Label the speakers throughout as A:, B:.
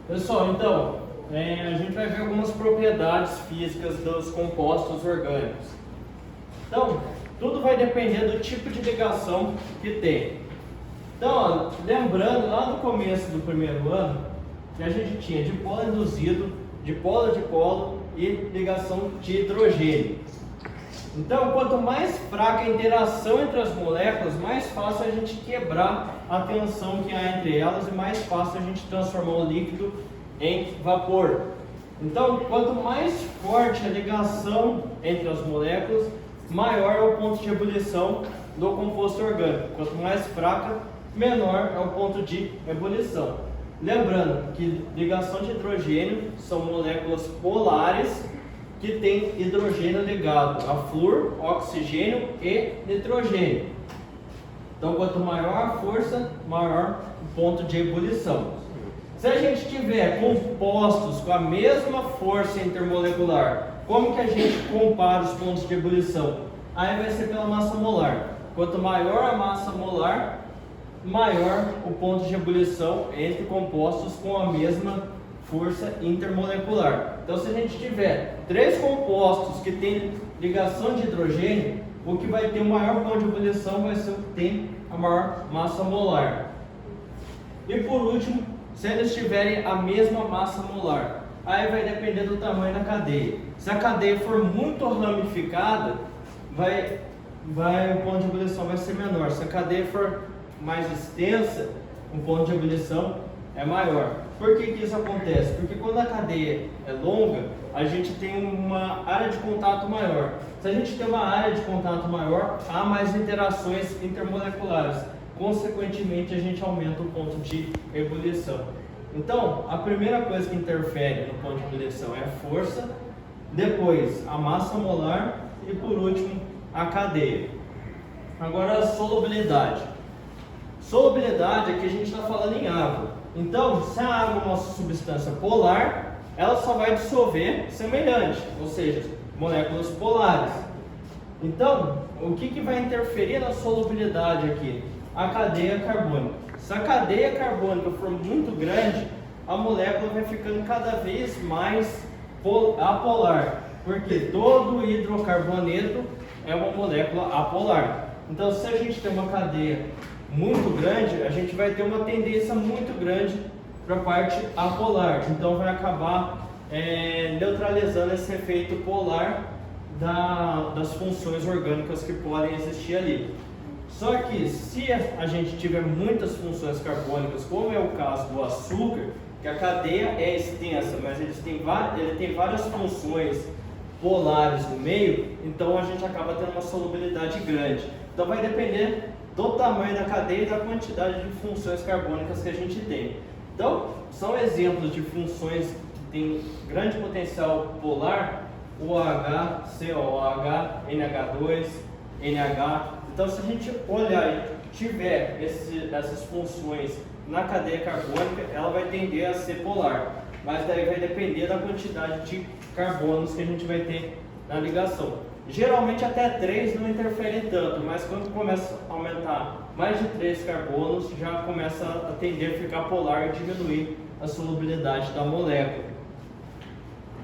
A: Pessoal, então, a gente vai ver algumas propriedades físicas dos compostos orgânicos. Então, tudo vai depender do tipo de ligação que tem. Então, ó, lembrando lá no começo do primeiro ano, que a gente tinha dipolo induzido, dipolo-dipolo e ligação de hidrogênio. Então, quanto mais fraca a interação entre as moléculas, mais fácil a gente quebrar a tensão que há entre elas e mais fácil a gente transformar o líquido em vapor. Então, quanto mais forte a ligação entre as moléculas, maior é o ponto de ebulição do composto orgânico. Quanto mais fraca, menor é o ponto de ebulição. Lembrando que ligação de hidrogênio são moléculas polares que têm hidrogênio ligado a flúor, oxigênio e nitrogênio. Então, quanto maior a força, maior o ponto de ebulição. Se a gente tiver compostos com a mesma força intermolecular, como que a gente compara os pontos de ebulição? Aí vai ser pela massa molar. Quanto maior a massa molar, maior o ponto de ebulição entre compostos com a mesma força intermolecular. Então, se a gente tiver três compostos que têm ligação de hidrogênio, o que vai ter o maior ponto de ebulição vai ser o que tem a maior massa molar. E por último, se eles tiverem a mesma massa molar, aí vai depender do tamanho da cadeia. Se a cadeia for muito ramificada, o ponto de ebulição vai ser menor. Se a cadeia for mais extensa, o ponto de ebulição é maior. Por que isso acontece? Porque quando a cadeia é longa, a gente tem uma área de contato maior. Se a gente tem uma área de contato maior, há mais interações intermoleculares. Consequentemente, a gente aumenta o ponto de ebulição. Então, a primeira coisa que interfere no ponto de ebulição é a força, depois a massa molar e por último a cadeia. Agora a solubilidade. Solubilidade aqui a gente está falando em água. Então, se a água é uma substância polar, ela só vai dissolver semelhante, ou seja, moléculas polares. Então, o que vai interferir na solubilidade aqui? A cadeia carbônica. Se a cadeia carbônica for muito grande, a molécula vai ficando cada vez mais apolar, porque todo hidrocarboneto é uma molécula apolar. Então, se a gente tem uma cadeia muito grande, a gente vai ter uma tendência muito grande para a parte apolar. Então, vai acabar neutralizando esse efeito polar das funções orgânicas que podem existir ali. Só que se a gente tiver muitas funções carbônicas, como é o caso do açúcar, que a cadeia é extensa, mas ele tem várias funções polares no meio, então a gente acaba tendo uma solubilidade grande. Então vai depender do tamanho da cadeia e da quantidade de funções carbônicas que a gente tem. Então, são exemplos de funções que têm grande potencial polar: OH, COOH, NH2, NH. Então, se a gente olhar e tiver essas funções na cadeia carbônica, ela vai tender a ser polar, mas daí vai depender da quantidade de carbonos que a gente vai ter na ligação. Geralmente até 3 não interfere tanto, mas quando começa a aumentar mais de 3 carbonos, já começa a tender a ficar polar e diminuir a solubilidade da molécula.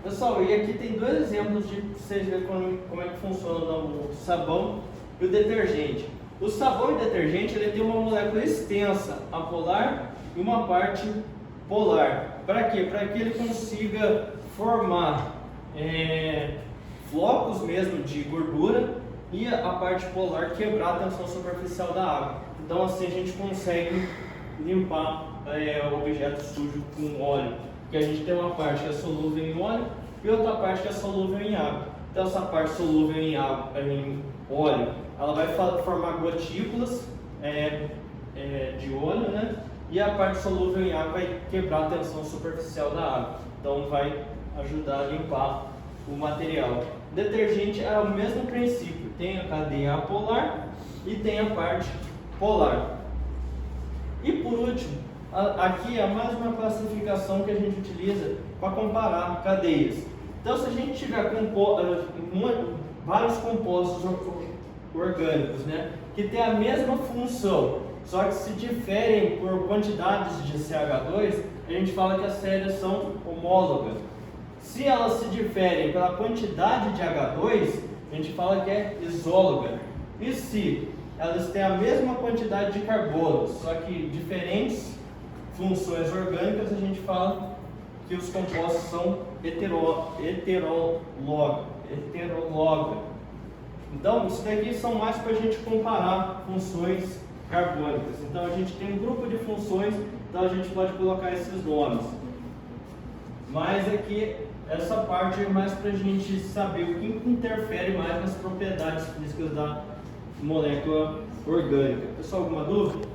A: Pessoal, e aqui tem dois exemplos de vocês verem como é que funciona o sabão e o detergente. O sabão e o detergente ele tem uma molécula extensa, apolar, e uma parte polar. Para quê? Para que ele consiga formar flocos mesmo de gordura e a parte polar quebrar a tensão superficial da água. Então assim a gente consegue limpar objeto sujo com óleo, porque a gente tem uma parte que é solúvel em óleo e outra parte que é solúvel em água. Então essa parte solúvel em água, em óleo, ela vai formar gotículas de óleo, né? E a parte solúvel em água vai quebrar a tensão superficial da água. Então vai ajudar a limpar o material. Detergente é o mesmo princípio, tem a cadeia apolar e tem a parte polar. E por último, aqui é mais uma classificação que a gente utiliza para comparar cadeias. Então, se a gente tiver vários compostos orgânicos, né, que têm a mesma função, só que se diferem por quantidades de CH2, a gente fala que as séries são homólogas. Se elas se diferem pela quantidade de H2, a gente fala que é isóloga. E se elas têm a mesma quantidade de carbono, só que diferentes funções orgânicas, a gente fala que os compostos são heterólogos. Então, isso daqui são mais para a gente comparar funções carbônicas. Então, a gente tem um grupo de funções, então a gente pode colocar esses nomes. Mas aqui, essa parte é mais para a gente saber o que interfere mais nas propriedades físicas da molécula orgânica. Pessoal, alguma dúvida?